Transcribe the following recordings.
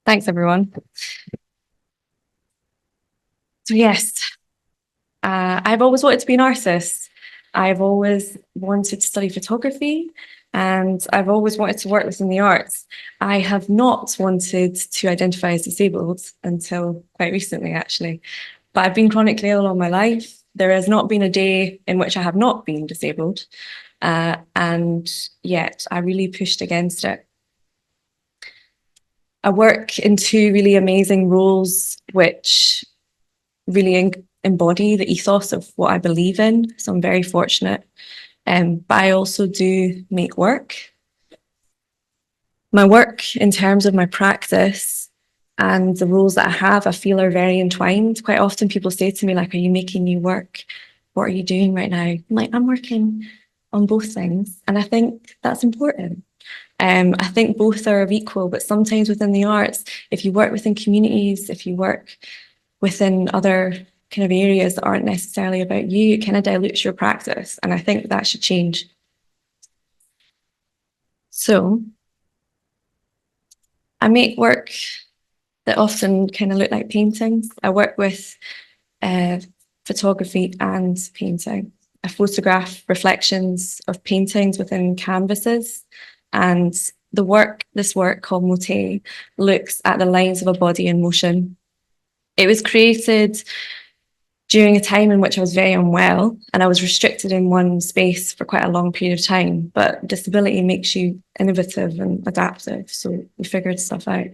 Thanks, everyone. So yes, I've always wanted to be an artist. I've always wanted to study photography and I've always wanted to work within the arts. I have not wanted to identify as disabled until quite recently, actually. But I've been chronically ill all my life. There has not been a day in which I have not been disabled. And yet I really pushed against it. I work in two really amazing roles, which really embody the ethos of what I believe in. So I'm very fortunate. But I also do make work. My work, in terms of my practice and the roles that I have, I feel are very entwined. Quite often people say to me, like, are you making new work? What are you doing right now? I'm like, I'm working on both things. And I think that's important. I think both are of equal, but sometimes within the arts, if you work within communities, if you work within other kind of areas that aren't necessarily about you, it kind of dilutes your practice. And I think that should change. So I make work that often kind of look like paintings. I work with uh, photography and painting. I photograph reflections of paintings within canvases. And this work called Moyse looks at the lines of a body in motion. It was created during a time in which I was very unwell and I was restricted in one space for quite a long period of time. But disability makes you innovative and adaptive. So we figured stuff out.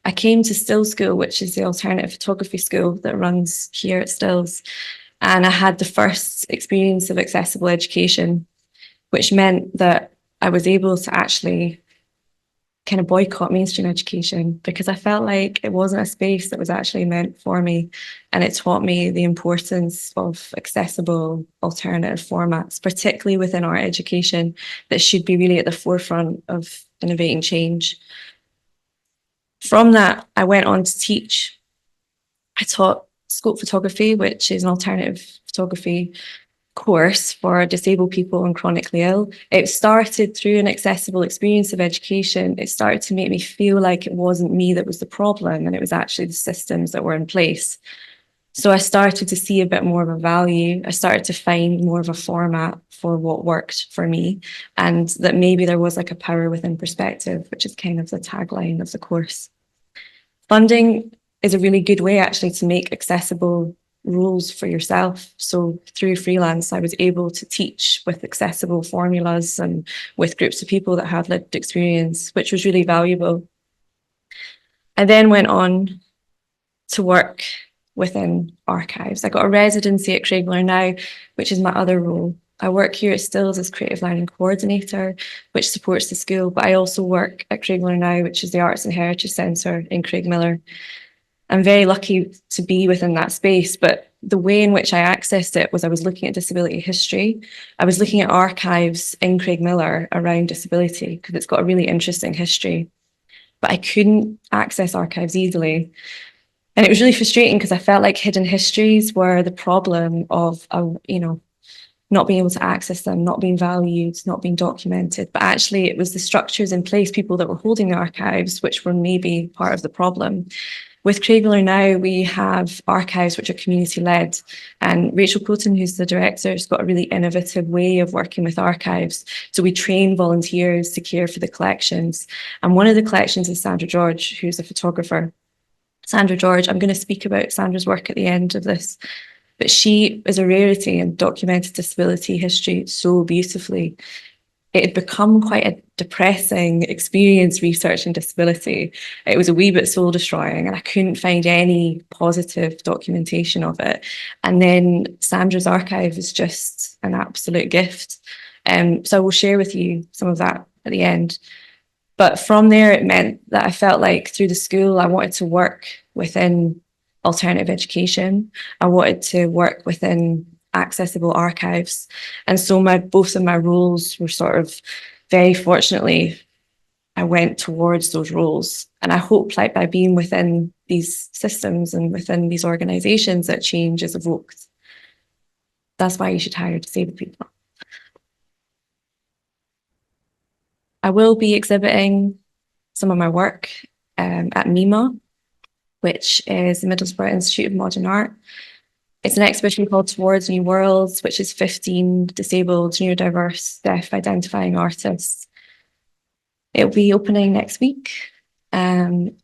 I came to Stills School, which is the alternative photography school that runs here at Stills. And I had the first experience of accessible education, which meant that I was able to actually kind of boycott mainstream education because I felt like it wasn't a space that was actually meant for me. And it taught me the importance of accessible alternative formats, particularly within art education, that should be really at the forefront of innovating change. From that, I went on to teach. I taught scope photography, which is an alternative photography course for disabled people and chronically ill. It started through an accessible experience of education. It started to make me feel like it wasn't me that was the problem and it was actually the systems that were in place. So I started to see a bit more of a value. I started to find more of a format for what worked for me and that maybe there was like a power within perspective, which is kind of the tagline of the course. Funding is a really good way actually to make accessible rules for yourself. So through freelance, I was able to teach with accessible formulas and with groups of people that had lived experience, which was really valuable. I then went on to work within archives. I got a residency at Craigmillar now, which is my other role. I work here at Stills as Creative Learning Coordinator, which supports the school, but I also work at Craigmillar now, which is the Arts and Heritage Centre in Craigmillar. I'm very lucky to be within that space, but the way in which I accessed it was I was looking at disability history. I was looking at archives in Craigmillar around disability because it's got a really interesting history, but I couldn't access archives easily. And it was really frustrating because I felt like hidden histories were the problem of, not being able to access them, not being valued, not being documented. But actually, it was the structures in place, people that were holding the archives, which were maybe part of the problem. With Craigmillar now, we have archives which are community-led. And Rachel Coulton, who's the director, has got a really innovative way of working with archives. So we train volunteers to care for the collections. And one of the collections is Sandra George, who's a photographer. Sandra George, I'm going to speak about Sandra's work at the end of this, but she is a rarity and documented disability history so beautifully. It had become quite a depressing experience researching disability. It was a wee bit soul destroying and I couldn't find any positive documentation of it. And then Sandra's archive is just an absolute gift. So I will share with you some of that at the end. But from there, it meant that I felt like through the school, I wanted to work within alternative education. I wanted to work within accessible archives. And so both of my roles were sort of very fortunately, I went towards those roles. And I hope like by being within these systems and within these organizations that change is evoked. That's why you should hire disabled people. I will be exhibiting some of my work at MIMA, which is the Middlesbrough Institute of Modern Art. It's an exhibition called Towards New Worlds, which is 15 disabled, neurodiverse, deaf-identifying artists. It'll be opening next week, and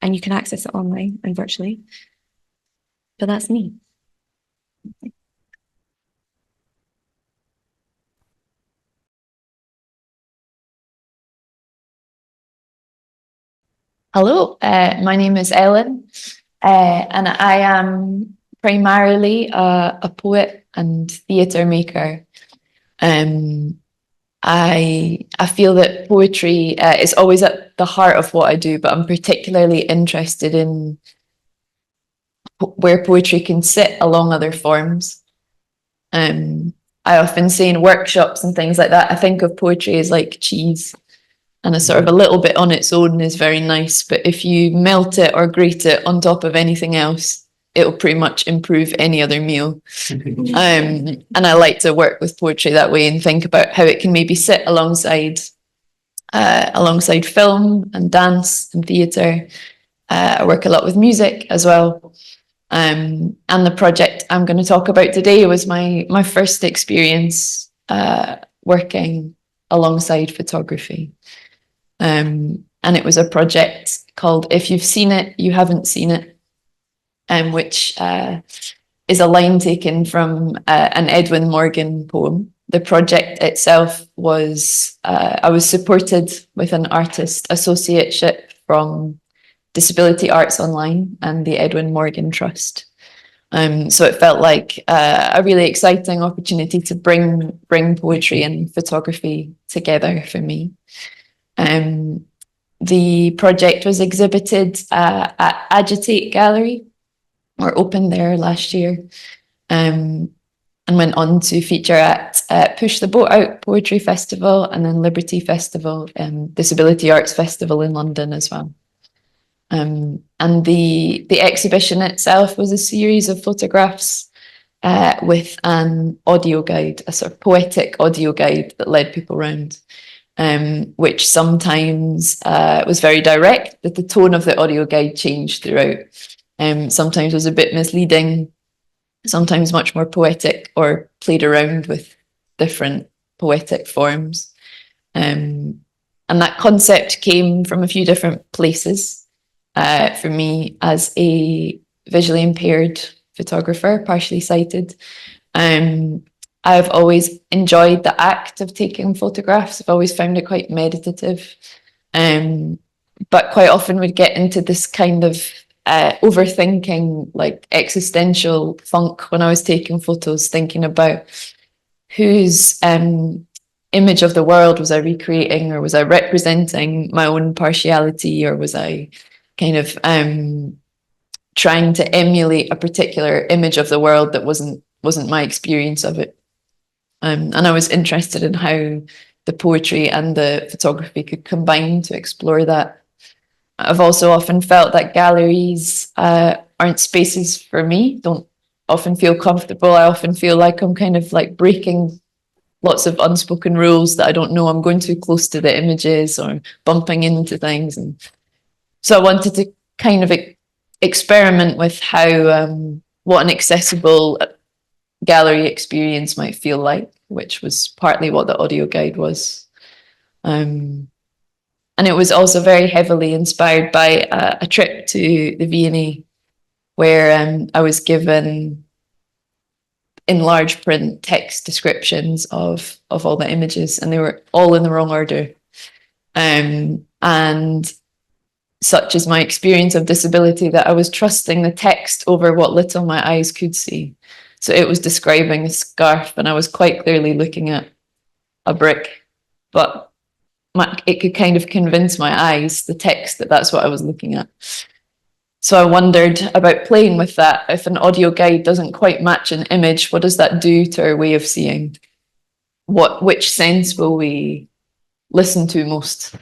you can access it online and virtually. But that's me. Hello, my name is Ellen, and I am primarily a poet and theatre maker. I feel that poetry is always at the heart of what I do, but I'm particularly interested in where poetry can sit along other forms. I often say in workshops and things like that, I think of poetry as like cheese, and a sort of a little bit on its own is very nice, but if you melt it or grate it on top of anything else, it'll pretty much improve any other meal. And I like to work with poetry that way and think about how it can maybe sit alongside film and dance and theatre. I work a lot with music as well. And the project I'm going to talk about today was my first experience working alongside photography. And it was a project called If You've Seen It, You Haven't Seen It, which is a line taken from an Edwin Morgan poem. The project itself was, I was supported with an artist associateship from Disability Arts Online and the Edwin Morgan Trust. So it felt like a really exciting opportunity to bring poetry and photography together for me. The project was exhibited at Agitate Gallery, or opened there last year, and went on to feature at Push the Boat Out Poetry Festival, and then Liberty Festival and Disability Arts Festival in London as well. And the exhibition itself was a series of photographs with an audio guide, a sort of poetic audio guide that led people around. Which sometimes was very direct, that the tone of the audio guide changed throughout. Sometimes was a bit misleading, sometimes much more poetic, or played around with different poetic forms. And that concept came from a few different places. For me, as a visually impaired photographer, partially sighted, I've always enjoyed the act of taking photographs. I've always found it quite meditative, but quite often would get into this kind of overthinking, like existential funk when I was taking photos, thinking about whose image of the world was I recreating, or was I representing my own partiality, or was I kind of trying to emulate a particular image of the world that wasn't my experience of it. And I was interested in how the poetry and the photography could combine to explore that. I've also often felt that galleries aren't spaces for me, don't often feel comfortable. I often feel like I'm kind of like breaking lots of unspoken rules, that I don't know I'm going too close to the images or bumping into things. And so I wanted to kind of experiment with how what an accessible gallery experience might feel like, which was partly what the audio guide was. And it was also very heavily inspired by a trip to the V&A, where I was given in large print text descriptions of all the images, and they were all in the wrong order. And such is my experience of disability, that I was trusting the text over what little my eyes could see. So it was describing a scarf, and I was quite clearly looking at a brick, but it could kind of convince my eyes, the text, that that's what I was looking at. So I wondered about playing with that. If an audio guide doesn't quite match an image, what does that do to our way of seeing? Which sense will we listen to most?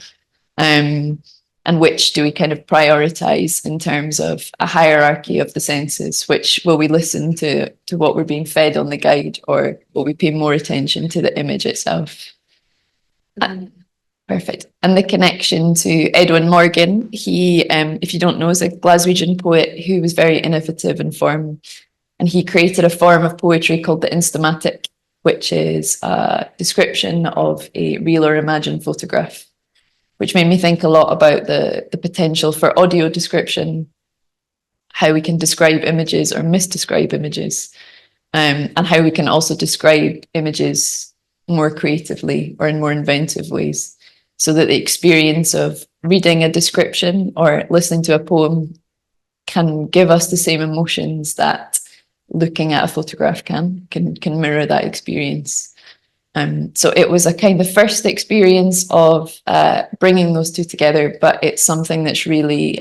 And which do we kind of prioritize in terms of a hierarchy of the senses? Which will we listen to what we're being fed on the guide, or will we pay more attention to the image itself? Perfect. And the connection to Edwin Morgan, he, if you don't know, is a Glaswegian poet who was very innovative in form. And he created a form of poetry called the instamatic, which is a description of a real or imagined photograph, which made me think a lot about the potential for audio description, how we can describe images or misdescribe images, and how we can also describe images more creatively or in more inventive ways, so that the experience of reading a description or listening to a poem can give us the same emotions that looking at a photograph can mirror that experience. So it was a kind of first experience of bringing those two together, but it's something that's really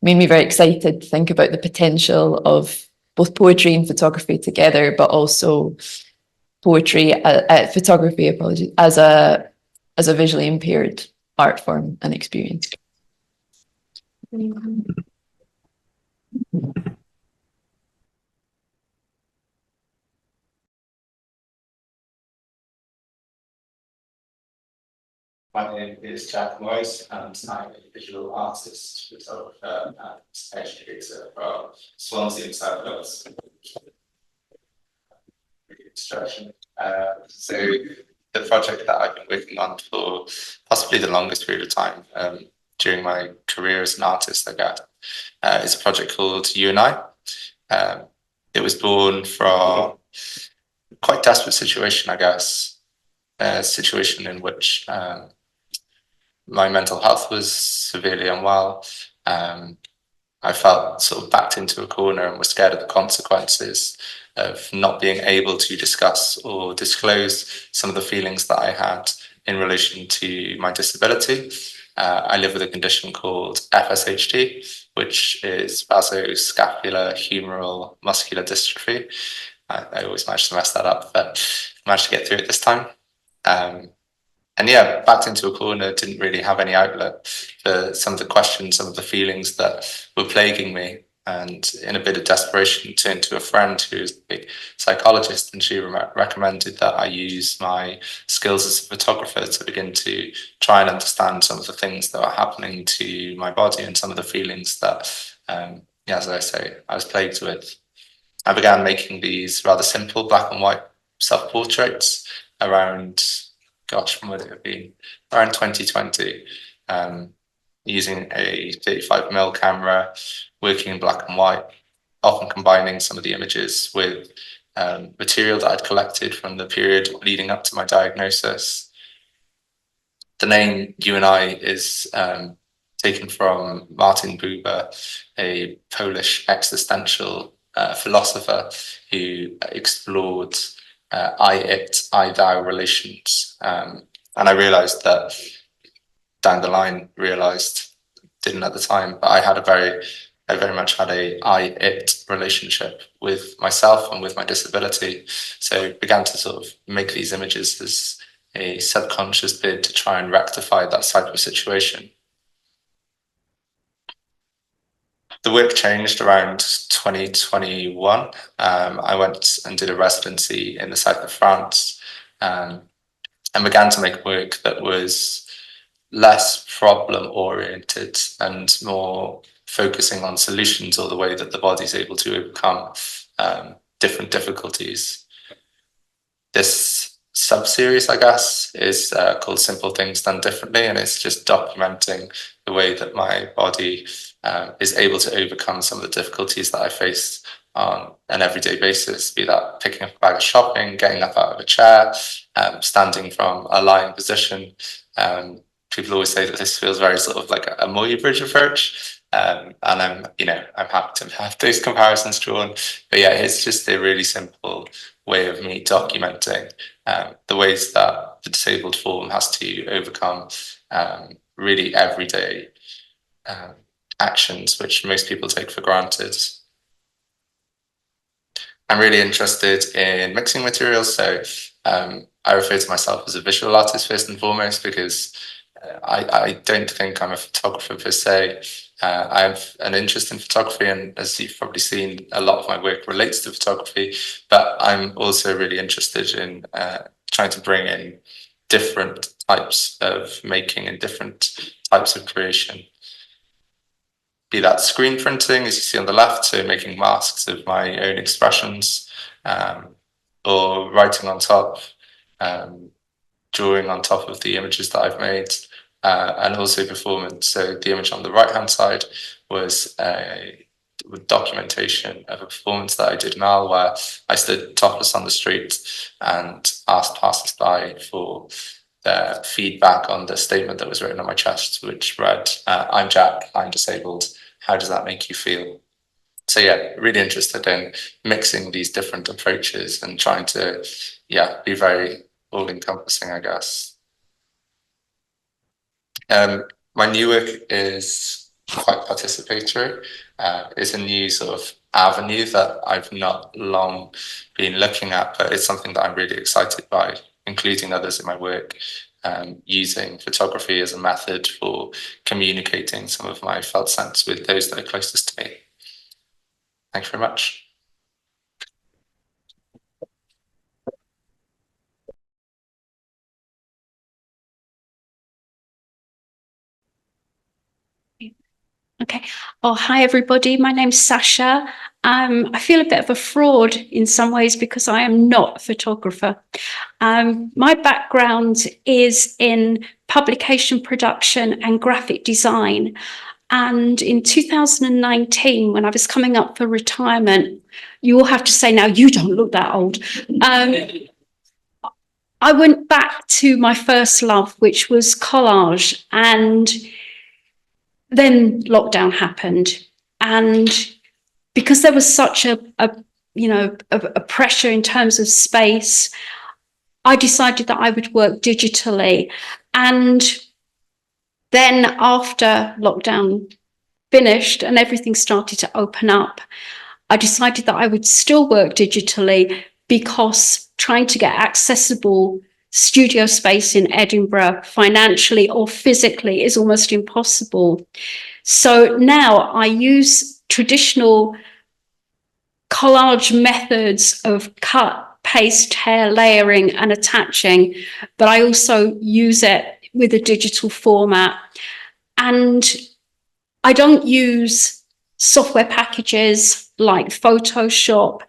made me very excited to think about the potential of both poetry and photography together, but also photography, apologies, as a visually impaired art form and experience. My name is Jack Moyse, and I'm a visual artist, photographer, and educator from Swansea in South Wales. Instruction. So the project that I've been working on for possibly the longest period of time during my career as an artist, I guess, is a project called You and I. It was born from quite desperate situation, I guess, a situation in which my mental health was severely unwell. I felt sort of backed into a corner and was scared of the consequences of not being able to discuss or disclose some of the feelings that I had in relation to my disability. I live with a condition called FSHD, which is fascioscapulohumeral muscular dystrophy. I always manage to mess that up, but managed to get through it this time. And yeah, backed into a corner, didn't really have any outlet for some of the questions, some of the feelings that were plaguing me. And in a bit of desperation, turned to a friend who's a big psychologist, and she recommended that I use my skills as a photographer to begin to try and understand some of the things that were happening to my body and some of the feelings that, as I say, I was plagued with. I began making these rather simple black and white self-portraits around, when would it have been? Around 2020, using a 35mm camera, working in black and white, often combining some of the images with material that I'd collected from the period leading up to my diagnosis. The name You and I is taken from Martin Buber, a Polish existential philosopher who explored I-it, I-thou relations. And I realized that down the line, didn't at the time, but I very much had a I-it relationship with myself and with my disability. So began to sort of make these images as a subconscious bid to try and rectify that type of situation. The work changed around 2021. I went and did a residency in the south of France and began to make work that was less problem oriented and more focusing on solutions, or the way that the body's able to overcome different difficulties. This sub-series, I guess, is called Simple Things Done Differently, and it's just documenting the way that my body is able to overcome some of the difficulties that I face on an everyday basis, be that picking up a bag of shopping, getting up out of a chair, standing from a lying position. People always say that this feels very sort of like a Moyse Bridge approach. And I'm happy to have those comparisons drawn. But yeah, it's just a really simple way of me documenting the ways that the disabled form has to overcome really everyday actions, which most people take for granted. I'm really interested in mixing materials, so I refer to myself as a visual artist first and foremost, because I don't think I'm a photographer per se. I have an interest in photography, and as you've probably seen, a lot of my work relates to photography, but I'm also really interested in trying to bring in different types of making and different types of creation. Be that screen printing, as you see on the left, so making masks of my own expressions, or writing on top, drawing on top of the images that I've made, and also performance. So the image on the right-hand side was a documentation of a performance that I did in Al, where I stood topless on the street and asked passers-by for their feedback on the statement that was written on my chest, which read, "I'm Jack, I'm disabled. How does that make you feel?" So yeah, really interested in mixing these different approaches and trying to, be very all-encompassing, I guess. My new work is quite participatory. It's a new sort of avenue that I've not long been looking at, but it's something that I'm really excited by, including others in my work, using photography as a method for communicating some of my felt sense with those that are closest to me. Thanks very much. Okay. Oh, hi, everybody. My name's Sasha. I feel a bit of a fraud in some ways because I am not a photographer. My background is in publication production and graphic design. And in 2019, when I was coming up for retirement, you all have to say now, you don't look that old. I went back to my first love, which was collage, and then lockdown happened, and because there was such a pressure in terms of space, I decided that I would work digitally. And then after lockdown finished and everything started to open up, I decided that I would still work digitally, because trying to get accessible studio space in Edinburgh financially or physically is almost impossible. So now I use traditional collage methods of cut, paste, tear, layering and attaching, but I also use it with a digital format. And I don't use software packages like Photoshop,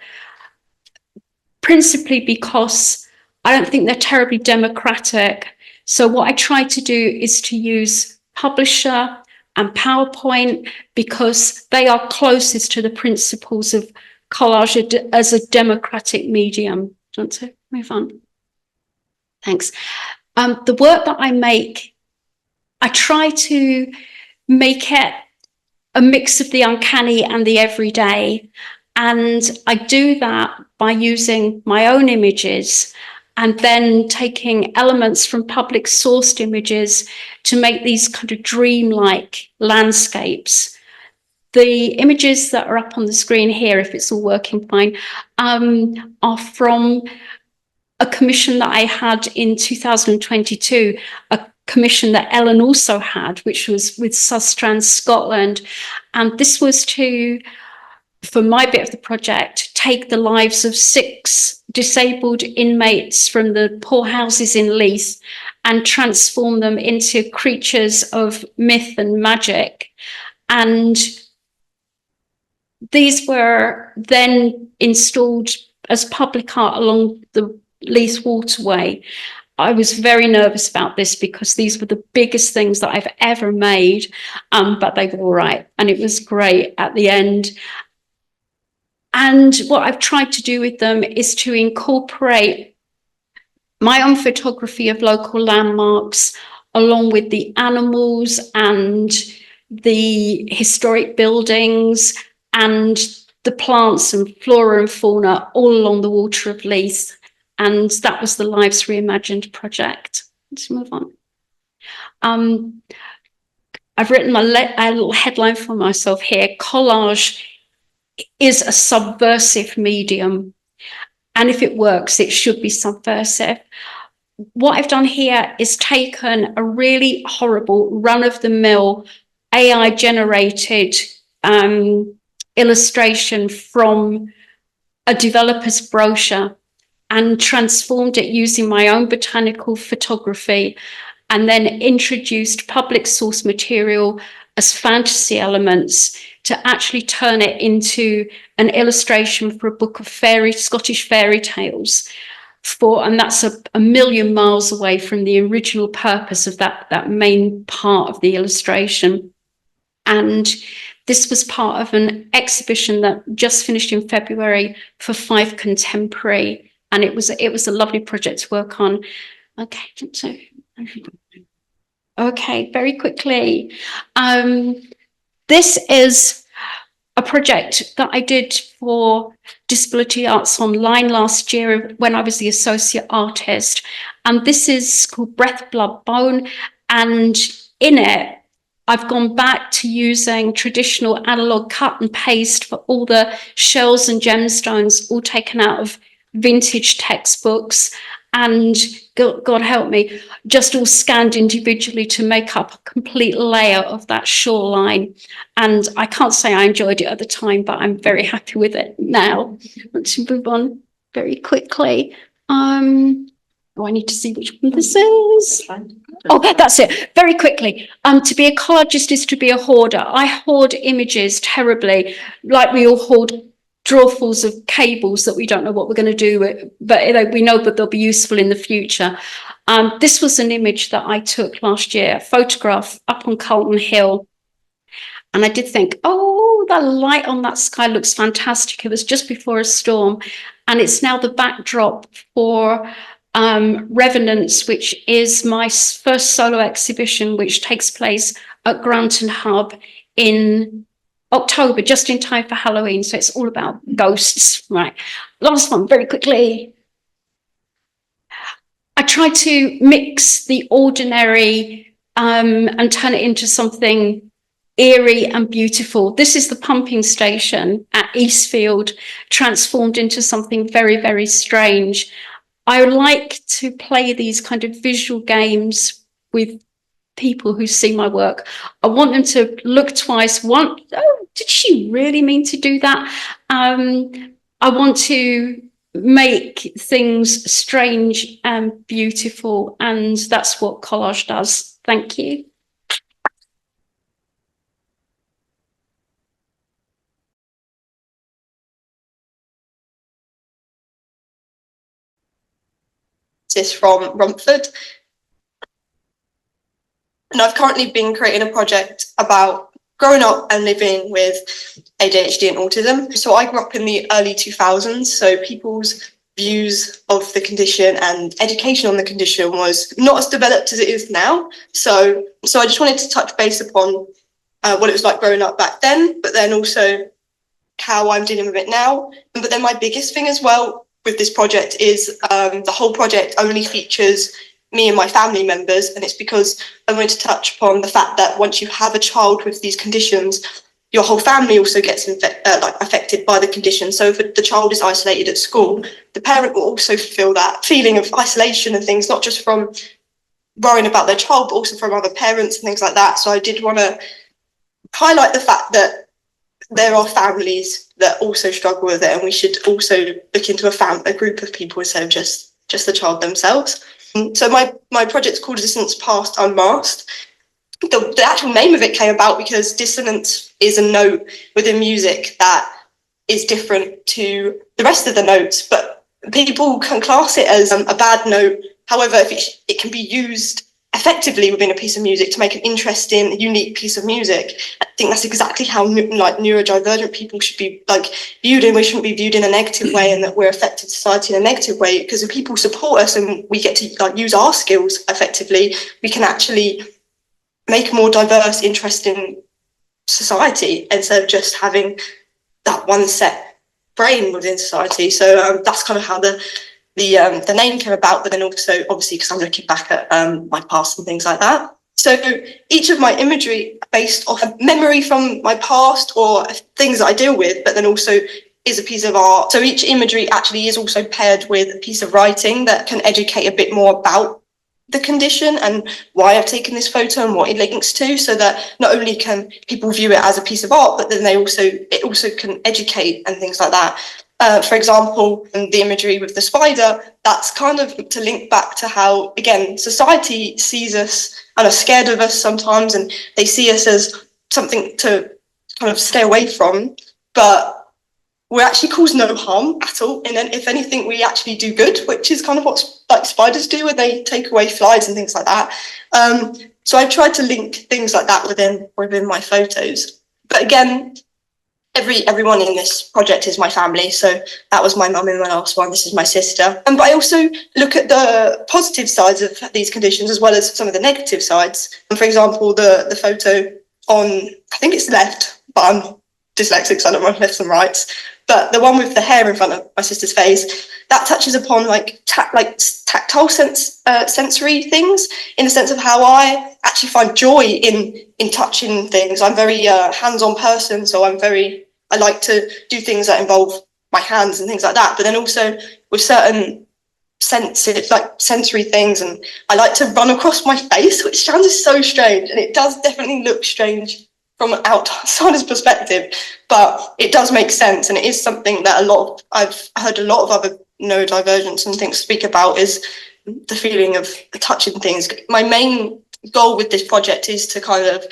principally because I don't think they're terribly democratic. So what I try to do is to use Publisher and PowerPoint, because they are closest to the principles of collage as a democratic medium. Do you want to move on? Thanks. The work that I make, I try to make it a mix of the uncanny and the everyday. And I do that by using my own images and then taking elements from public sourced images to make these kind of dreamlike landscapes. The images that are up on the screen here, if it's all working fine, are from a commission that I had in 2022, a commission that Ellen also had, which was with Sustrans Scotland. And this was to, for my bit of the project, take the lives of 6 disabled inmates from the poorhouses in Leith and transform them into creatures of myth and magic. And these were then installed as public art along the Leith waterway. I was very nervous about this because these were the biggest things that I've ever made, but they were all right. And it was great at the end. And what I've tried to do with them is to incorporate my own photography of local landmarks along with the animals and the historic buildings and the plants and flora and fauna all along the water of Leith. And that was the Lives Reimagined project. Let's move on. I've written a little headline for myself here: collage is a subversive medium, and if it works, it should be subversive. What I've done here is taken a really horrible run-of-the-mill AI generated illustration from a developer's brochure, and transformed it using my own botanical photography, and then introduced public source material as fantasy elements to actually turn it into an illustration for a book of Scottish fairy tales. And that's a million miles away from the original purpose of that main part of the illustration. And this was part of an exhibition that just finished in February for 5 Contemporary, and it was a lovely project to work on. Okay, very quickly. This is a project that I did for Disability Arts Online last year when I was the associate artist. And this is called Breath, Blood, Bone. And in it, I've gone back to using traditional analog cut and paste for all the shells and gemstones, all taken out of vintage textbooks. And God help me, just all scanned individually to make up a complete layer of that shoreline. And I can't say I enjoyed it at the time, but I'm very happy with it now. Let's move on very quickly. I need to see which one this is. Oh, that's it. Very quickly. To be a collagist is to be a hoarder. I hoard images terribly, like we all hoard drawfuls of cables that we don't know what we're going to do with, but we know that they'll be useful in the future. This was an image that I took last year, a photograph up on Carlton Hill. And I did think, oh, the light on that sky looks fantastic. It was just before a storm. And it's now the backdrop for Revenants, which is my first solo exhibition, which takes place at Granton Hub in October, just in time for Halloween. So it's all about ghosts. Right. Last one, very quickly. I tried to mix the ordinary and turn it into something eerie and beautiful. This is the pumping station at Eastfield, transformed into something very, very strange. I like to play these kind of visual games with people who see my work. I want them to look twice. Oh, did she really mean to do that? I want to make things strange and beautiful, and that's what collage does. Thank you. This is from Romford. And I've currently been creating a project about growing up and living with ADHD and autism. So I grew up in the early 2000s, so people's views of the condition and education on the condition was not as developed as it is now. So I just wanted to touch base upon what it was like growing up back then, but then also how I'm dealing with it now. But then my biggest thing as well with this project is the whole project only features me and my family members, and it's because I wanted to touch upon the fact that once you have a child with these conditions, your whole family also gets affected by the condition. So if the child is isolated at school, the parent will also feel that feeling of isolation and things, not just from worrying about their child, but also from other parents and things like that. So I did want to highlight the fact that there are families that also struggle with it, and we should also look into a group of people instead of just the child themselves. So my project's called Dissonance Past Unmasked. The actual name of it came about because dissonance is a note within music that is different to the rest of the notes, but people can class it as a bad note. However, if it can be used effectively within a piece of music to make an interesting, unique piece of music, I think that's exactly how neurodivergent people should be viewed, and we shouldn't be viewed in a negative way, and that we're affecting society in a negative way. Because if people support us and we get to use our skills effectively, we can actually make a more diverse, interesting society instead of just having that one set brain within society. So that's kind of how the name came about, but then also obviously because I'm looking back at my past and things like that. So each of my imagery based off a memory from my past or things that I deal with, but then also is a piece of art. So each imagery actually is also paired with a piece of writing that can educate a bit more about the condition and why I've taken this photo and what it links to, so that not only can people view it as a piece of art, but then it also can educate and things like that. For example, the imagery with the spider, that's kind of to link back to how, again, society sees us and are scared of us sometimes, and they see us as something to kind of stay away from, but we actually cause no harm at all. And then if anything, we actually do good, which is kind of what like spiders do when they take away flies and things like that. So I've tried to link things like that within my photos. But again, everyone in this project is my family. So that was my mum in the last one. This is my sister. But I also look at the positive sides of these conditions as well as some of the negative sides. And for example, the photo on, I think it's left, but I'm dyslexic, so I don't know lefts and rights. But the one with the hair in front of my sister's face, that touches upon tactile sensory things, in the sense of how I actually find joy in touching things. I'm very hands-on person, so I like to do things that involve my hands and things like that. But then also with certain sensory things, and I like to run across my face, which sounds so strange, and it does definitely look strange from an outsider's perspective, but it does make sense, and it is something that I've heard a lot of other neurodivergents and things speak about, is the feeling of touching things. My main goal with this project is to kind of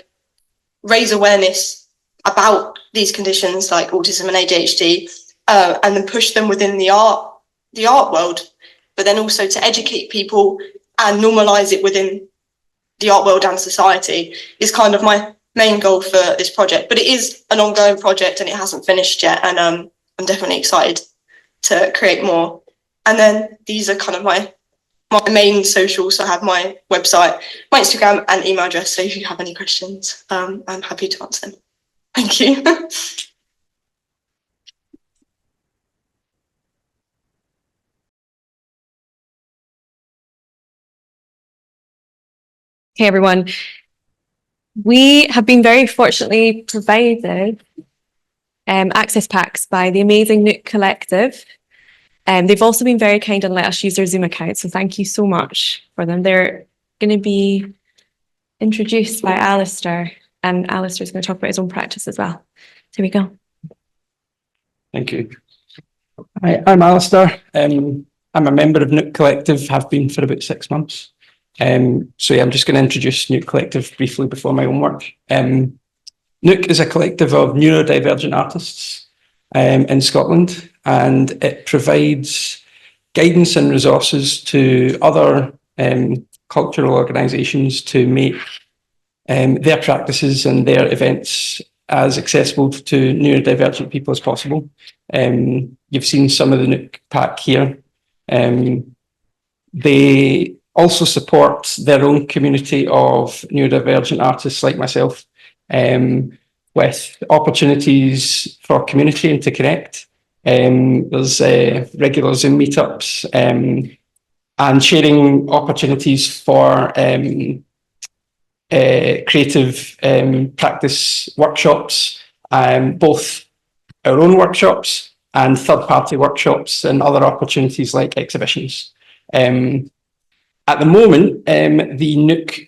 raise awareness about these conditions like autism and ADHD, and then push them within the art world, but then also to educate people and normalise it within the art world and society is kind of my main goal for this project. But it is an ongoing project and it hasn't finished yet, and I'm definitely excited to create more. And then these are kind of my main socials. So I have my website, my Instagram and email address, so if you have any questions, I'm happy to answer them. Thank you. Hey everyone. We have been very fortunately provided access packs by the amazing Nook Collective. They've also been very kind and let us use their Zoom account, so thank you so much for them. They're going to be introduced by Alasdair, and Alasdair's going to talk about his own practice as well. Here we go. Thank you. Hi, I'm Alasdair. I'm a member of Nook Collective, have been for about 6 months. So yeah, I'm just going to introduce Nook Collective briefly before my own work. Nook is a collective of neurodivergent artists in Scotland, and it provides guidance and resources to other cultural organisations to make their practices and their events as accessible to neurodivergent people as possible. You've seen some of the Nook pack here. They also support their own community of neurodivergent artists like myself, with opportunities for community and to connect. There's regular Zoom meetups and sharing opportunities for creative practice workshops, both our own workshops and third-party workshops and other opportunities like exhibitions. At the moment, the Nook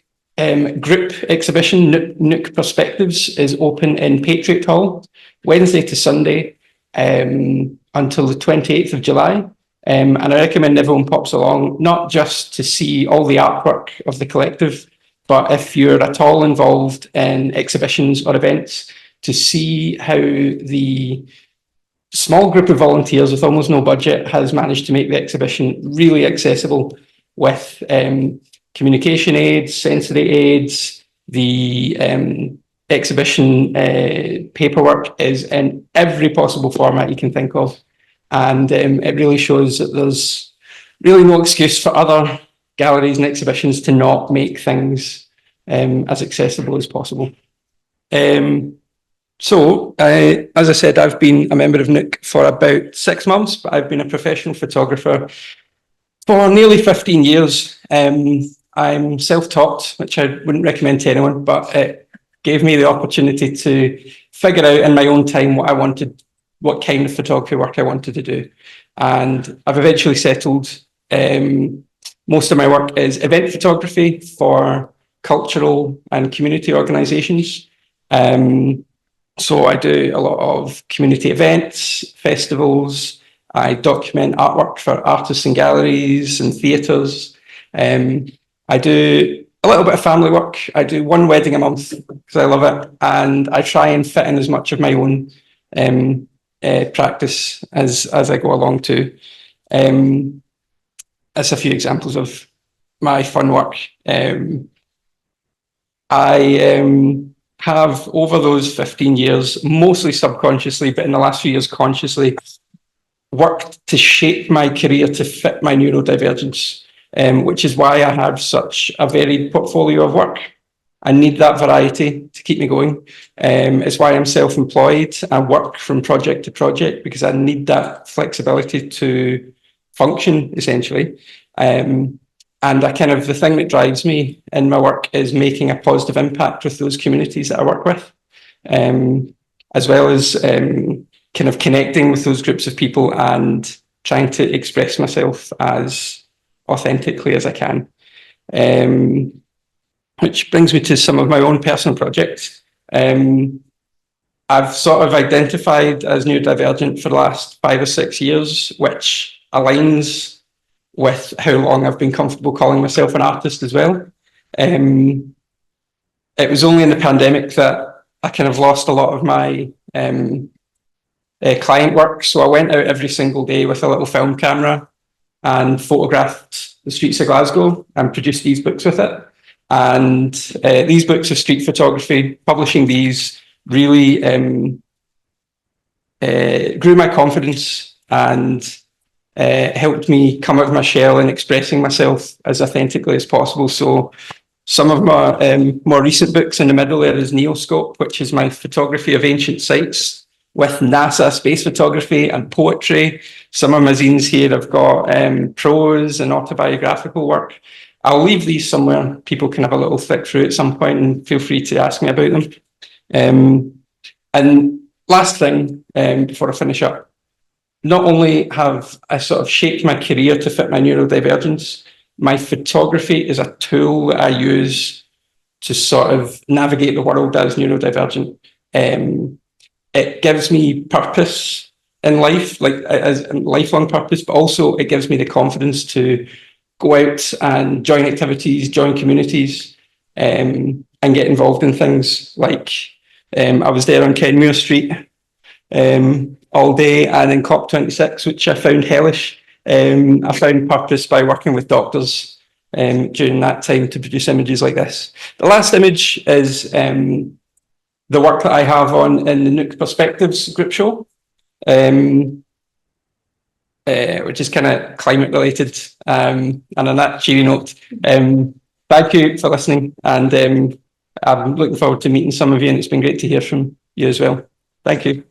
group exhibition, Nook Perspectives, is open in Patriot Hall, Wednesday to Sunday, until the 28th of July. And I recommend everyone pops along, not just to see all the artwork of the collective, but if you're at all involved in exhibitions or events, to see how the small group of volunteers with almost no budget has managed to make the exhibition really accessible, with communication aids, sensory aids. The exhibition paperwork is in every possible format you can think of, and it really shows that there's really no excuse for other galleries and exhibitions to not make things as accessible as possible. So, as I said, I've been a member of Nook for about 6 months, but I've been a professional photographer for nearly 15 years. I'm self-taught, which I wouldn't recommend to anyone, but it gave me the opportunity to figure out in my own time what kind of photography work I wanted to do. And I've eventually settled. Most of my work is event photography for cultural and community organisations. So I do a lot of community events, festivals, I document artwork for artists and galleries and theatres. I do a little bit of family work. I do one wedding a month because I love it, and I try and fit in as much of my own practice as I go along too. That's a few examples of my fun work. I have, over those 15 years, mostly subconsciously, but in the last few years consciously, worked to shape my career to fit my neurodivergence, which is why I have such a varied portfolio of work. I need that variety to keep me going. It's why I'm self-employed. I work from project to project because I need that flexibility to function, essentially. And the thing that drives me in my work is making a positive impact with those communities that I work with, as well as kind of connecting with those groups of people and trying to express myself as authentically as I can. Which brings me to some of my own personal projects. I've sort of identified as neurodivergent for the last 5 or 6 years, which aligns with how long I've been comfortable calling myself an artist as well. It was only in the pandemic that I kind of lost a lot of my client work. So I went out every single day with a little film camera and photographed the streets of Glasgow and produced these books with it. And these books of street photography, publishing these really grew my confidence and helped me come out of my shell and expressing myself as authentically as possible. So some of my more recent books in the middle there is Neoscope, which is my photography of ancient sites with NASA space photography and poetry. Some of my zines here have got prose and autobiographical work. I'll leave these somewhere. People can have a little flick through at some point and feel free to ask me about them. And last thing, before I finish up, not only have I sort of shaped my career to fit my neurodivergence, my photography is a tool that I use to sort of navigate the world as neurodivergent. It gives me purpose in life, like as a lifelong purpose, but also it gives me the confidence to go out and join activities, join communities, and get involved in things like I was there on Kenmure Street all day and in COP26, which I found hellish. I found purpose by working with doctors during that time to produce images like this. The last image is the work that I have on in the Nook Perspectives group show, which is kind of climate related. And on that cheery note, thank you for listening, and I'm looking forward to meeting some of you, and it's been great to hear from you as well. Thank you.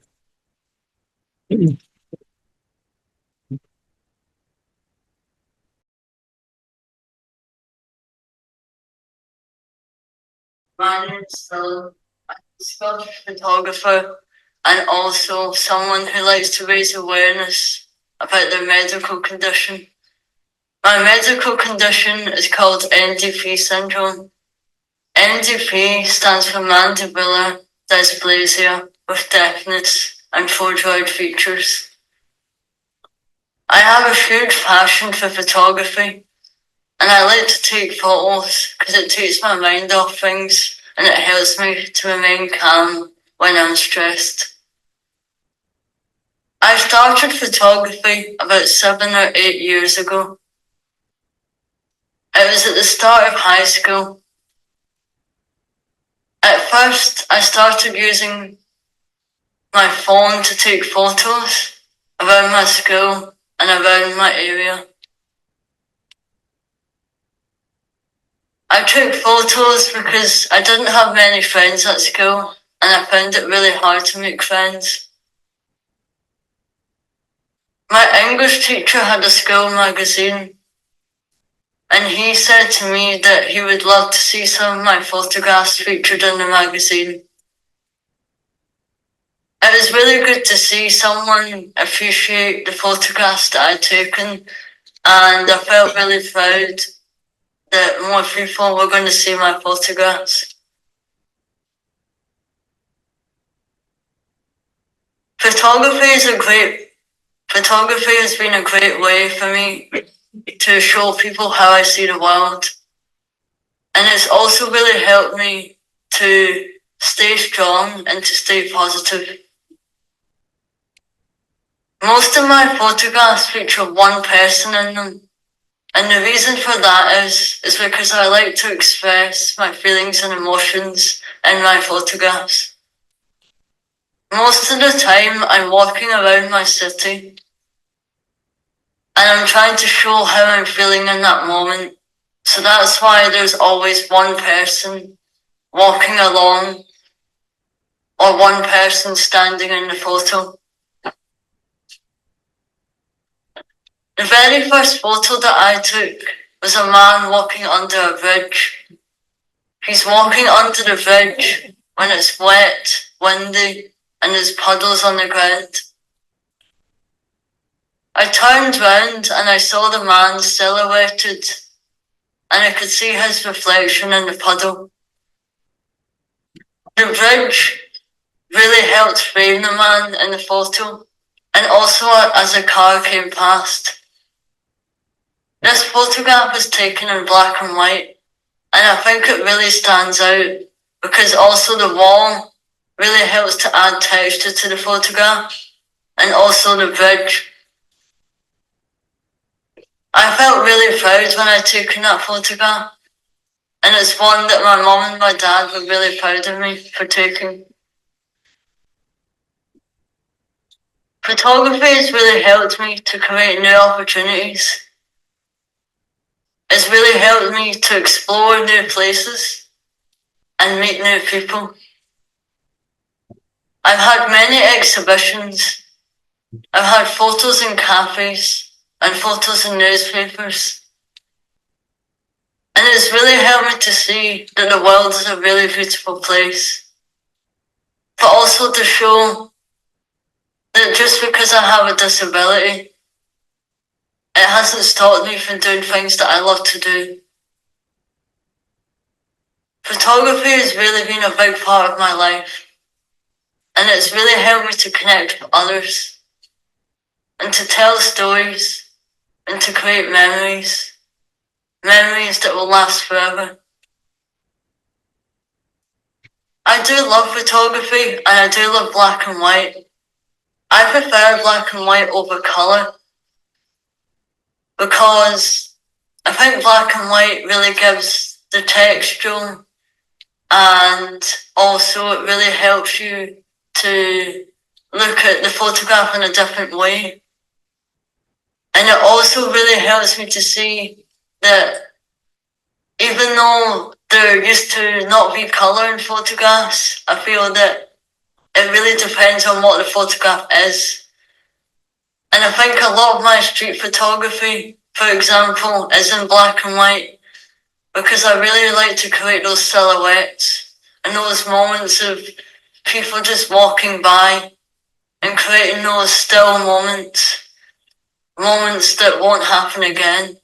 My name is Phil. I'm a Scottish photographer and also someone who likes to raise awareness about their medical condition. My medical condition is called NDP syndrome. NDP stands for mandibular dysplasia with deafness and photoid features. I have a huge passion for photography, and I like to take photos because it takes my mind off things and it helps me to remain calm when I'm stressed. I started photography about 7 or 8 years ago. It was at the start of high school. At first, I started using my phone to take photos around my school and around my area. I took photos because I didn't have many friends at school and I found it really hard to make friends. My English teacher had a school magazine, and he said to me that he would love to see some of my photographs featured in the magazine. It was really good to see someone appreciate the photographs that I'd taken, and I felt really proud that more people were going to see my photographs. Photography is a great Photography has been a great way for me to show people how I see the world. And it's also really helped me to stay strong and to stay positive. Most of my photographs feature one person in them. And the reason for that is because I like to express my feelings and emotions in my photographs. Most of the time I'm walking around my city and I'm trying to show how I'm feeling in that moment. So that's why there's always one person walking along or one person standing in the photo. The very first photo that I took was a man walking under a bridge. He's walking under the bridge when it's wet, windy, and there's puddles on the ground. I turned round and I saw the man silhouetted, and I could see his reflection in the puddle. The bridge really helped frame the man in the photo, and also as a car came past. This photograph was taken in black and white, and I think it really stands out because also the wall really helps to add texture to the photograph, and also the bridge. I felt really proud when I took that photograph, and it's one that my mum and my dad were really proud of me for taking. Photography has really helped me to create new opportunities. It's really helped me to explore new places and meet new people. I've had many exhibitions. I've had photos in cafes and photos in newspapers. And it's really helped me to see that the world is a really beautiful place. But also to show that just because I have a disability, it hasn't stopped me from doing things that I love to do. Photography has really been a big part of my life, and it's really helped me to connect with others, and to tell stories, and to create memories that will last forever. I do love photography, and I do love black and white. I prefer black and white over colour, because I think black and white really gives the texture, and also it really helps you to look at the photograph in a different way. And it also really helps me to see that even though there used to not be colour in photographs, I feel that it really depends on what the photograph is. And I think a lot of my street photography, for example, is in black and white, because I really like to create those silhouettes and those moments of people just walking by and creating those still moments that won't happen again.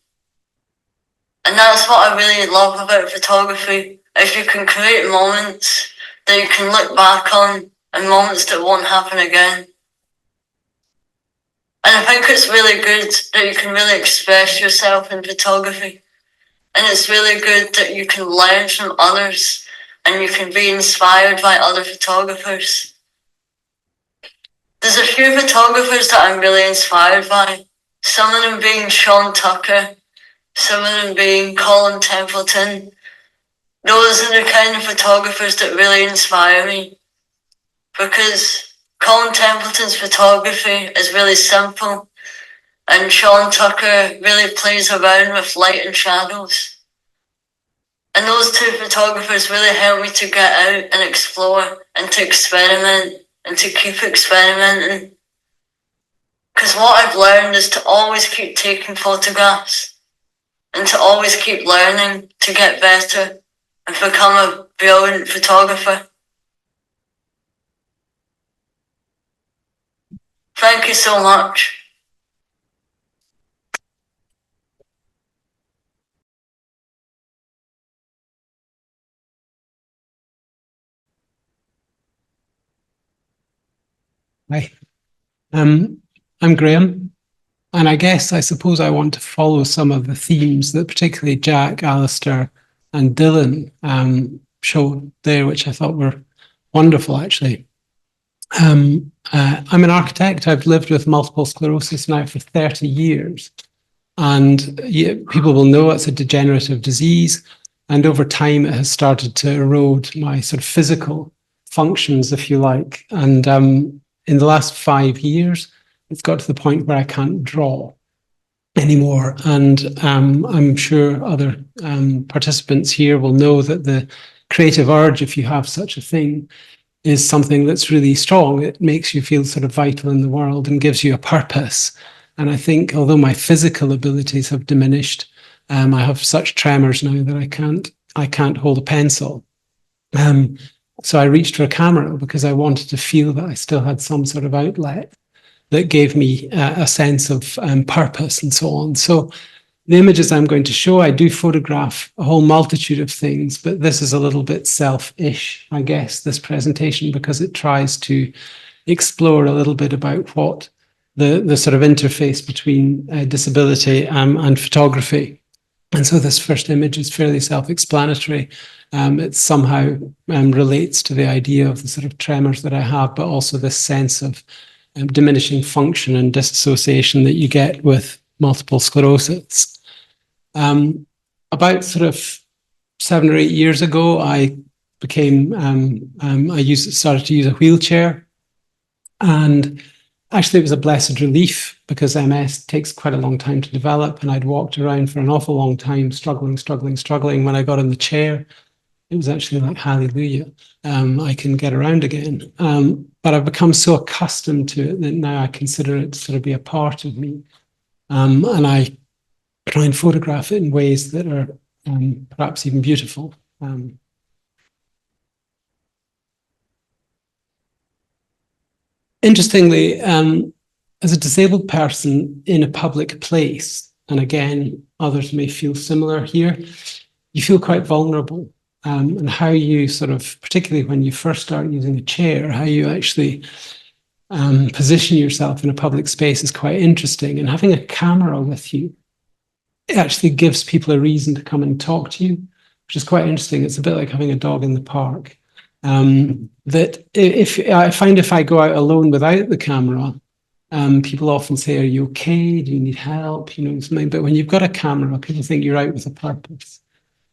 And that's what I really love about photography, is you can create moments that you can look back on and moments that won't happen again. And I think it's really good that you can really express yourself in photography. And it's really good that you can learn from others and you can be inspired by other photographers. There's a few photographers that I'm really inspired by. Some of them being Sean Tucker, some of them being Colin Templeton. Those are the kind of photographers that really inspire me, because Colin Templeton's photography is really simple, and Sean Tucker really plays around with light and shadows. And those two photographers really help me to get out and explore and to experiment and to keep experimenting. Because what I've learned is to always keep taking photographs and to always keep learning to get better and become a brilliant photographer. Thank you so much. Hi, I'm Graeme. And I suppose I want to follow some of the themes that particularly Jack, Alasdair and Dylan showed there, which I thought were wonderful, actually. I'm an architect. I've lived with multiple sclerosis now for 30 years. And people will know it's a degenerative disease. And over time, it has started to erode my sort of physical functions, if you like. And in the last 5 years, it's got to the point where I can't draw anymore. And I'm sure other participants here will know that the creative urge, if you have such a thing, is something that's really strong. It makes you feel sort of vital in the world and gives you a purpose. And I think although my physical abilities have diminished, I have such tremors now that I can't hold a pencil. So I reached for a camera because I wanted to feel that I still had some sort of outlet that gave me a sense of purpose and so on. So the images I'm going to show, I do photograph a whole multitude of things, but this is a little bit selfish, I guess, this presentation, because it tries to explore a little bit about what the sort of interface between disability and photography. And so this first image is fairly self-explanatory. It somehow relates to the idea of the sort of tremors that I have, but also this sense of diminishing function and dissociation that you get with multiple sclerosis. About sort of 7 or 8 years ago, I became, started to use a wheelchair. And actually, it was a blessed relief because MS takes quite a long time to develop. And I'd walked around for an awful long time, struggling. When I got in the chair, it was actually like, hallelujah, I can get around again. But I've become so accustomed to it that now I consider it to sort of be a part of me. And I try and photograph it in ways that are perhaps even beautiful. Interestingly, as a disabled person in a public place, and again, others may feel similar here, you feel quite vulnerable. And how you sort of, particularly when you first start using a chair, how you actually position yourself in a public space is quite interesting. And having a camera with you, it actually gives people a reason to come and talk to you, which is quite interesting. It's a bit like having a dog in the park. That if I find if I go out alone without the camera, people often say, "Are you okay? Do you need help?" You know, something. But when you've got a camera, people think you're out with a purpose.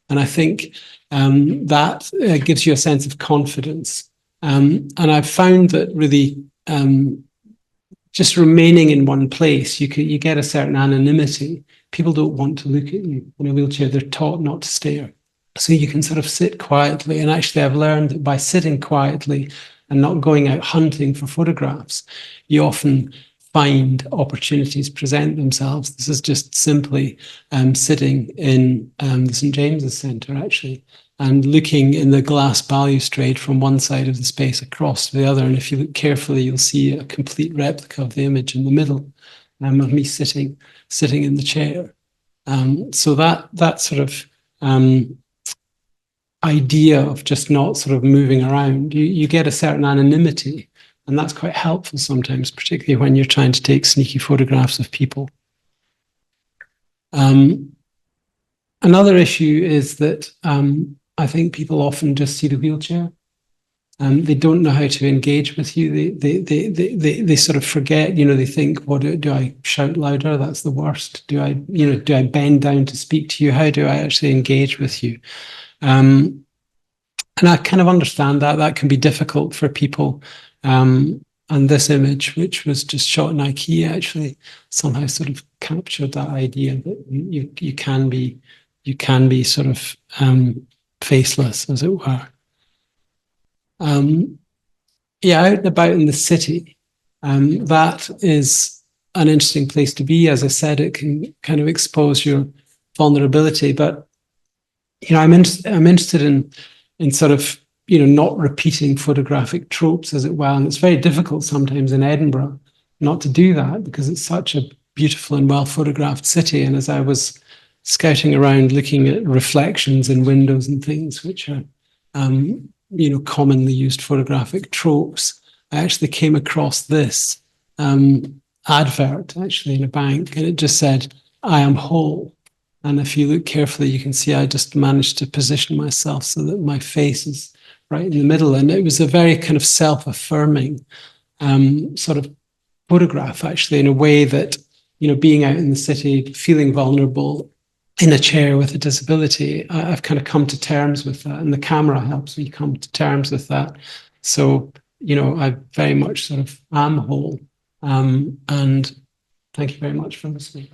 And I think that gives you a sense of confidence. And I've found that really just remaining in one place, you get a certain anonymity. People don't want to look at you in a wheelchair. They're taught not to stare. So you can sort of sit quietly. And actually, I've learned that by sitting quietly and not going out hunting for photographs, you often find opportunities present themselves. This is just simply sitting in the St. James's Centre, actually, and looking in the glass balustrade from one side of the space across to the other. And if you look carefully, you'll see a complete replica of the image in the middle of me sitting in the chair. So that sort of idea of just not sort of moving around, you get a certain anonymity. And that's quite helpful sometimes, particularly when you're trying to take sneaky photographs of people. Another issue is that I think people often just see the wheelchair. They don't know how to engage with you. They sort of forget, they think, what do I shout louder? That's the worst. Do I bend down to speak to you? How do I actually engage with you? And I kind of understand that. That can be difficult for people. And this image, which was just shot in IKEA, actually somehow sort of captured that idea that you can be sort of faceless, as it were. Out and about in the city, that is an interesting place to be. As I said, it can kind of expose your vulnerability, but I'm interested in sort of not repeating photographic tropes, as it were. And it's very difficult sometimes in Edinburgh not to do that because it's such a beautiful and well photographed city. And as I was scouting around looking at reflections in windows and things, which are commonly used photographic tropes, I actually came across this. And advert actually in a bank, and it just said, "I am whole." And if you look carefully, you can see I just managed to position myself so that my face is right in the middle. And it was a very kind of self-affirming sort of photograph, actually, in a way that, you know, being out in the city, feeling vulnerable in a chair with a disability, I've kind of come to terms with that. And the camera helps me come to terms with that. So, you know, I very much sort of am whole. And thank you very much for listening.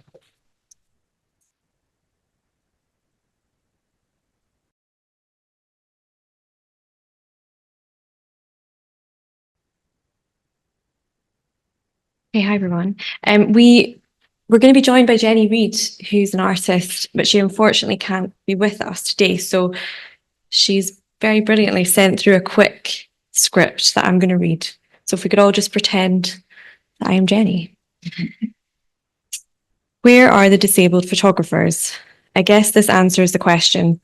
Hey, hi everyone. We're going to be joined by Jeni Reid, who's an artist, but she unfortunately can't be with us today. So she's very brilliantly sent through a quick script that I'm going to read. So if we could all just pretend that I am Jeni. Where are the disabled photographers? I guess this answers the question.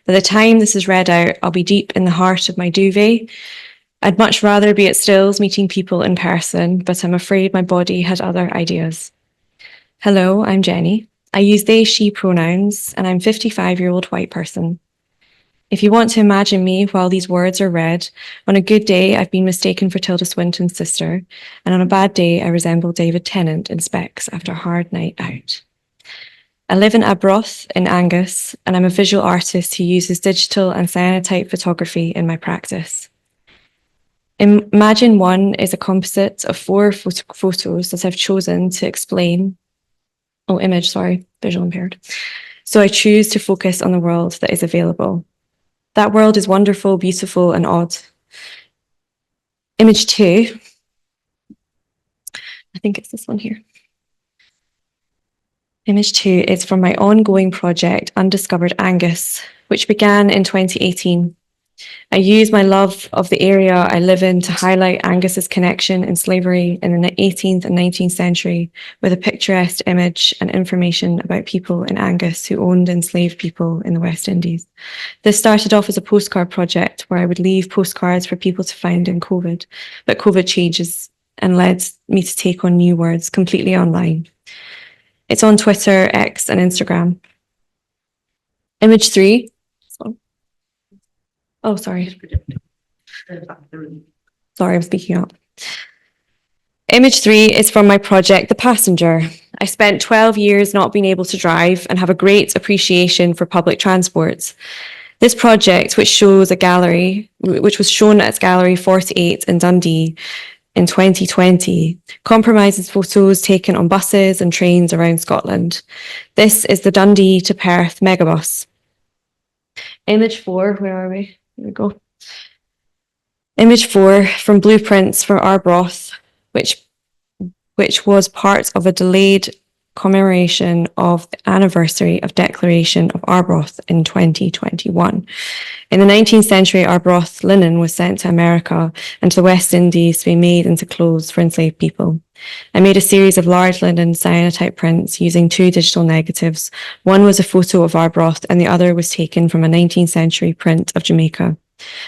By the time this is read out, I'll be deep in the heart of my duvet. I'd much rather be at Stills meeting people in person, but I'm afraid my body had other ideas. Hello, I'm Jeni. I use they, she pronouns, and I'm a 55-year-old white person. If you want to imagine me while these words are read, on a good day, I've been mistaken for Tilda Swinton's sister, and on a bad day, I resemble David Tennant in Specs after a hard night out. I live in Arbroath in Angus, and I'm a visual artist who uses digital and cyanotype photography in my practice. Imagine one is a composite of 4 photos that I've chosen to explain. Oh, image, sorry, visual impaired. So I choose to focus on the world that is available. That world is wonderful, beautiful, and odd. Image 2. I think it's this one here. Image 2 is from my ongoing project, Undiscovered Angus, which began in 2018. I use my love of the area I live in to highlight Angus's connection in slavery in the 18th and 19th century with a picturesque image and information about people in Angus who owned enslaved people in the West Indies. This started off as a postcard project where I would leave postcards for people to find in COVID, but COVID changes and led me to take on new words completely online. It's on Twitter, X, and Instagram. Image 3. Oh, sorry. Sorry, I'm speaking up. Image 3 is from my project, The Passenger. I spent 12 years not being able to drive and have a great appreciation for public transport. This project, which was shown at Gallery 48 in Dundee in 2020, comprises photos taken on buses and trains around Scotland. This is the Dundee to Perth megabus. Image 4, where are we? Here we go. Image 4 from Blueprints for Arbroath, which was part of a delayed commemoration of the anniversary of Declaration of Arbroath in 2021. In the 19th century, Arbroath linen was sent to America and to the West Indies to be made into clothes for enslaved people. I made a series of large linen cyanotype prints using 2 digital negatives. One was a photo of Arbroath and the other was taken from a 19th century print of Jamaica.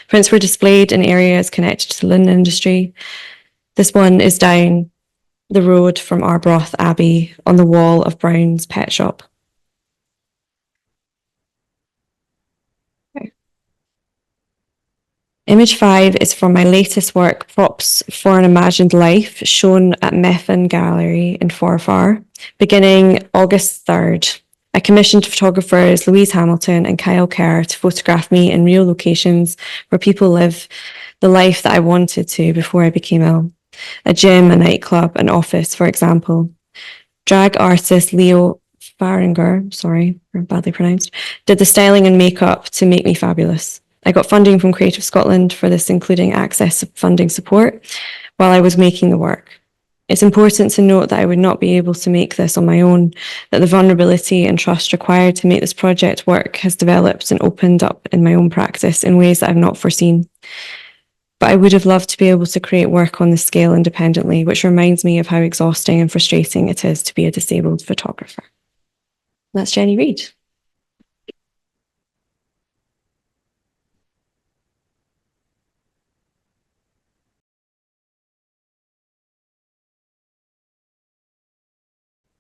Prints were displayed in areas connected to the linen industry. This one is down the road from Arbroath Abbey on the wall of Brown's pet shop. Okay. Image 5 is from my latest work, Props for an Imagined Life, shown at Methven Gallery in Forfar, beginning August 3rd. I commissioned photographers Louise Hamilton and Kyle Kerr to photograph me in real locations where people live the life that I wanted to before I became ill. A gym, a nightclub, an office, for example. Drag artist Leo Faringer, sorry, badly pronounced, did the styling and makeup to make me fabulous. I got funding from Creative Scotland for this, including access to funding support while I was making the work. It's important to note that I would not be able to make this on my own, that the vulnerability and trust required to make this project work has developed and opened up in my own practice in ways that I've not foreseen. But I would have loved to be able to create work on this scale independently, which reminds me of how exhausting and frustrating it is to be a disabled photographer. That's Jeni Reid.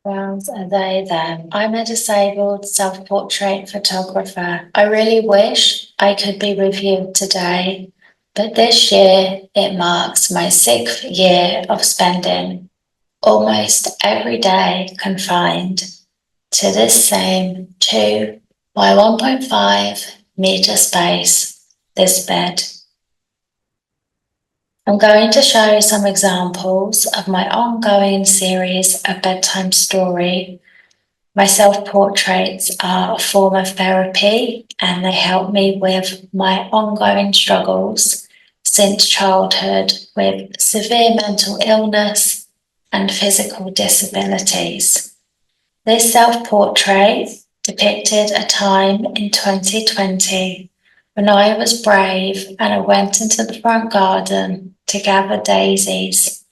Pronouns are they, them. I'm a disabled self-portrait photographer. I really wish I could be with you today, but this year it marks my 6th year of spending almost every day confined to this same 2 by 1.5 meter space, this bed. I'm going to show some examples of my ongoing series of bedtime story. My self-portraits are a form of therapy and they help me with my ongoing struggles since childhood with severe mental illness and physical disabilities. This self-portrait depicted a time in 2020 when I was brave and I went into the front garden to gather daisies.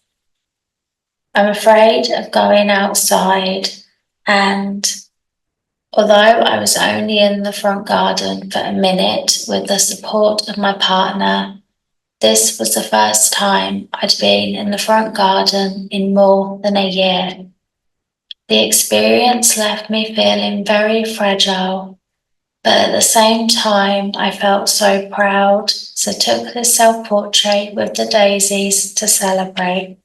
I'm afraid of going outside, and although I was only in the front garden for a minute with the support of my partner, this was the first time I'd been in the front garden in more than a year. The experience left me feeling very fragile, but at the same time I felt so proud, so took this self-portrait with the daisies to celebrate.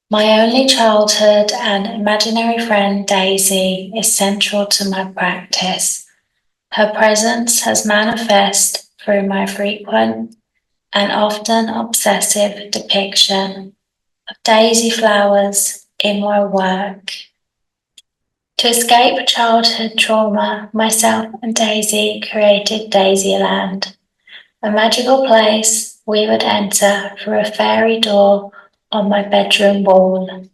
My only childhood and imaginary friend Daisy is central to my practice. Her presence has manifested through my frequent and often obsessive depiction of daisy flowers in my work. To escape childhood trauma, myself and Daisy created Daisyland, a magical place we would enter through a fairy door on my bedroom wall.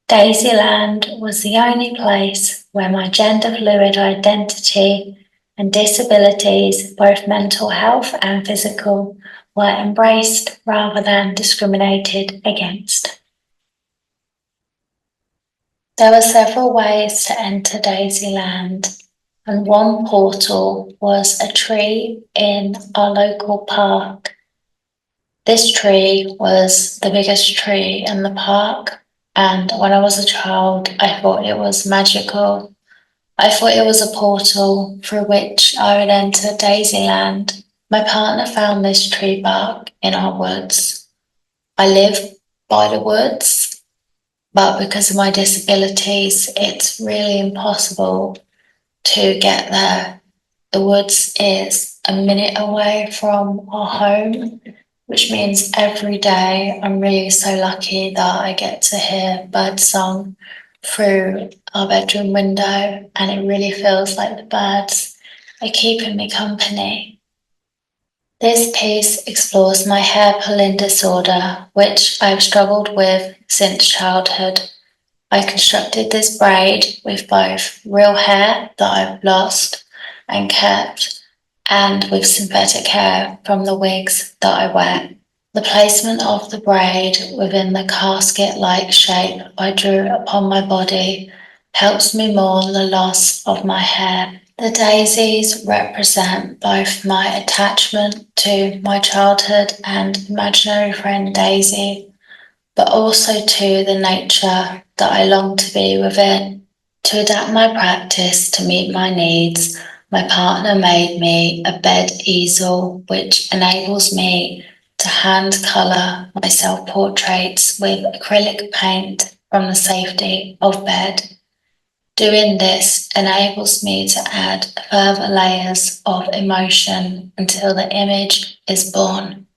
Daisyland was the only place where my gender fluid identity and disabilities, both mental health and physical, were embraced rather than discriminated against. There were several ways to enter Daisyland, and one portal was a tree in our local park. This tree was the biggest tree in the park, and when I was a child, I thought it was magical. I thought it was a portal through which I would enter Daisyland. My partner found this tree bark in our woods. I live by the woods, but because of my disabilities, it's really impossible to get there. The woods is a minute away from our home, which means every day I'm really so lucky that I get to hear birdsong through our bedroom window, and it really feels like the birds are keeping me company. This piece explores my hair pulling disorder, which I've struggled with since childhood. I constructed this braid with both real hair that I've lost and kept, and with synthetic hair from the wigs that I wear. The placement of the braid within the casket-like shape I drew upon my body helps me mourn the loss of my hair. The daisies represent both my attachment to my childhood and imaginary friend Daisy, but also to the nature that I long to be within. To adapt my practice to meet my needs, my partner made me a bed easel, which enables me to hand colour my self-portraits with acrylic paint from the safety of bed. Doing this enables me to add further layers of emotion until the image is born.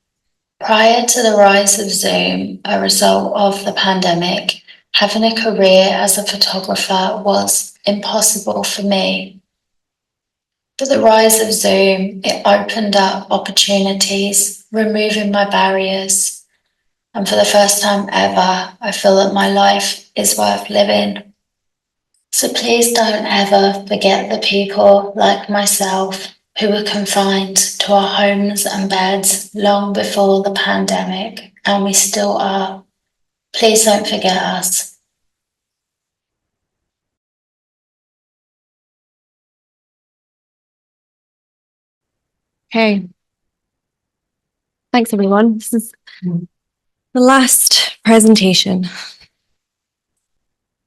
Prior to the rise of Zoom, a result of the pandemic, having a career as a photographer was impossible for me. But the rise of Zoom, it opened up opportunities, removing my barriers. And for the first time ever, I feel that my life is worth living. So please don't ever forget the people like myself who were confined to our homes and beds long before the pandemic, and we still are. Please don't forget us. Okay. Thanks, everyone. This is the last presentation.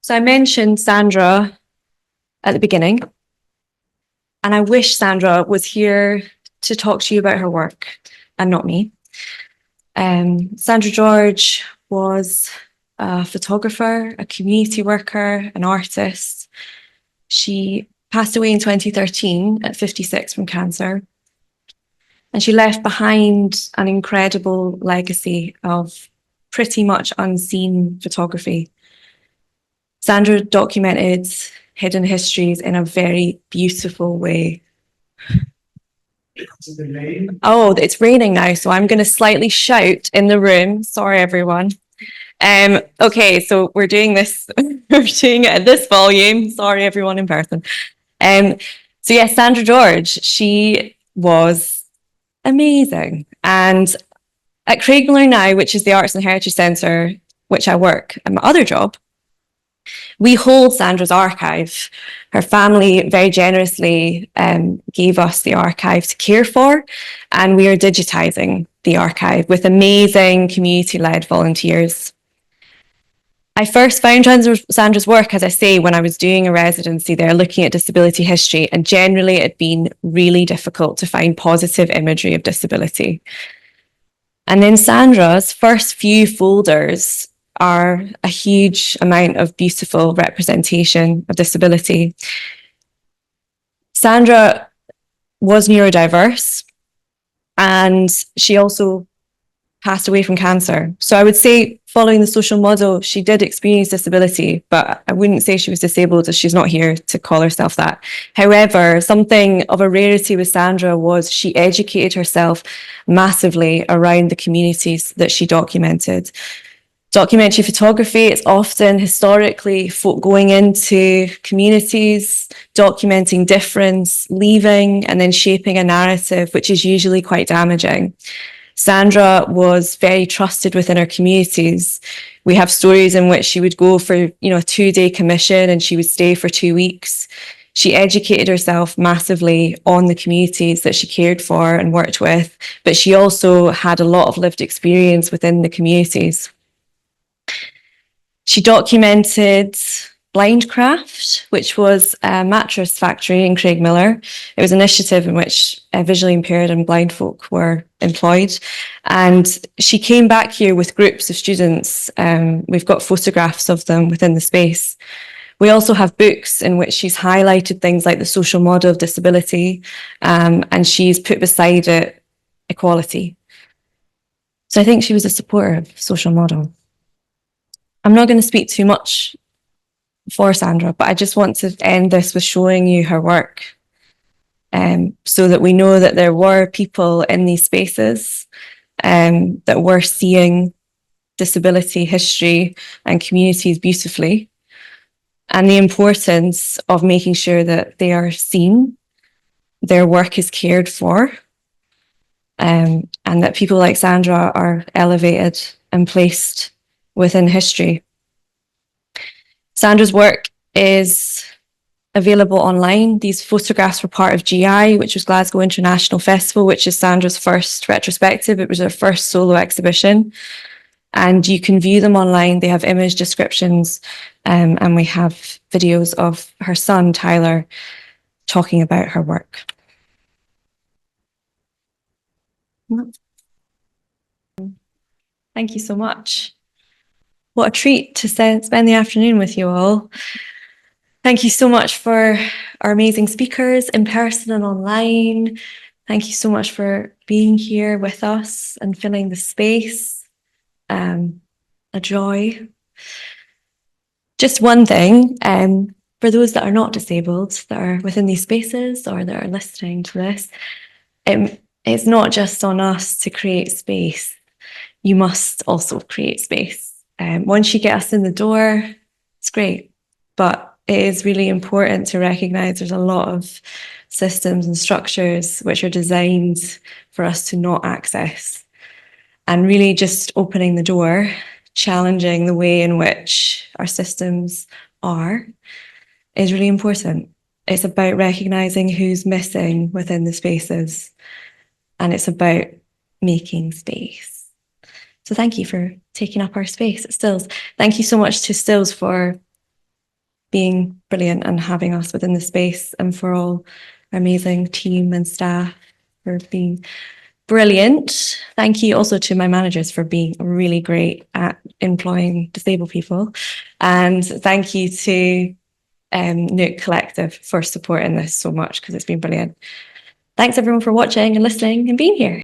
So I mentioned Sandra at the beginning, and I wish Sandra was here to talk to you about her work and not me. Sandra George was a photographer, a community worker, an artist. She passed away in 2013 at 56 from cancer. And she left behind an incredible legacy of pretty much unseen photography. Sandra documented hidden histories in a very beautiful way. Oh, it's raining now, so I'm going to slightly shout in the room. Sorry, everyone. Okay, so we're doing this, we're doing it at this volume. Sorry, everyone in person. So yes, Sandra George, she was amazing. And at Craigmillar now, which is the Arts and Heritage Centre, which I work at my other job, we hold Sandra's archive. Her family very generously gave us the archive to care for, and we are digitising the archive with amazing community-led volunteers. I first found Sandra's work, as I say, when I was doing a residency there, looking at disability history, and generally it had been really difficult to find positive imagery of disability. And then Sandra's first few folders are a huge amount of beautiful representation of disability. Sandra was neurodiverse, and she also passed away from cancer. So I would say, following the social model, she did experience disability, but I wouldn't say she was disabled, as she's not here to call herself that. However, something of a rarity with Sandra was she educated herself massively around the communities that she documented. Documentary photography, it's often historically going into communities, documenting difference, leaving, and then shaping a narrative, which is usually quite damaging. Sandra was very trusted within her communities. We have stories in which she would go for, a 2-day commission and she would stay for 2 weeks. She educated herself massively on the communities that she cared for and worked with, but she also had a lot of lived experience within the communities. She documented Blindcraft, which was a mattress factory in Craigmillar. It was an initiative in which visually impaired and blind folk were employed. And she came back here with groups of students. We've got photographs of them within the space. We also have books in which she's highlighted things like the social model of disability, and she's put beside it equality. So I think she was a supporter of social model. I'm not going to speak too much for Sandra, but I just want to end this with showing you her work, so that we know that there were people in these spaces that were seeing disability history and communities beautifully, and the importance of making sure that they are seen, their work is cared for, and that people like Sandra are elevated and placed within history. Sandra's work is available online. These photographs were part of GI, which was Glasgow International Festival, which is Sandra's first retrospective. It was her first solo exhibition. And you can view them online. They have image descriptions, and we have videos of her son, Tyler, talking about her work. Thank you so much. What a treat to spend the afternoon with you all. Thank you so much for our amazing speakers in person and online. Thank you so much for being here with us and filling the space. A joy. Just one thing, for those that are not disabled, that are within these spaces or that are listening to this, it's not just on us to create space. You must also create space. Once you get us in the door, it's great, but it is really important to recognise there's a lot of systems and structures which are designed for us to not access, and really just opening the door, challenging the way in which our systems are, is really important. It's about recognising who's missing within the spaces, and it's about making space. So thank you for taking up our space at Stills. Thank you so much to Stills for being brilliant and having us within the space, and for all our amazing team and staff for being brilliant. Thank you also to my managers for being really great at employing disabled people. And thank you to Nook Collective for supporting this so much, because it's been brilliant. Thanks everyone for watching and listening and being here.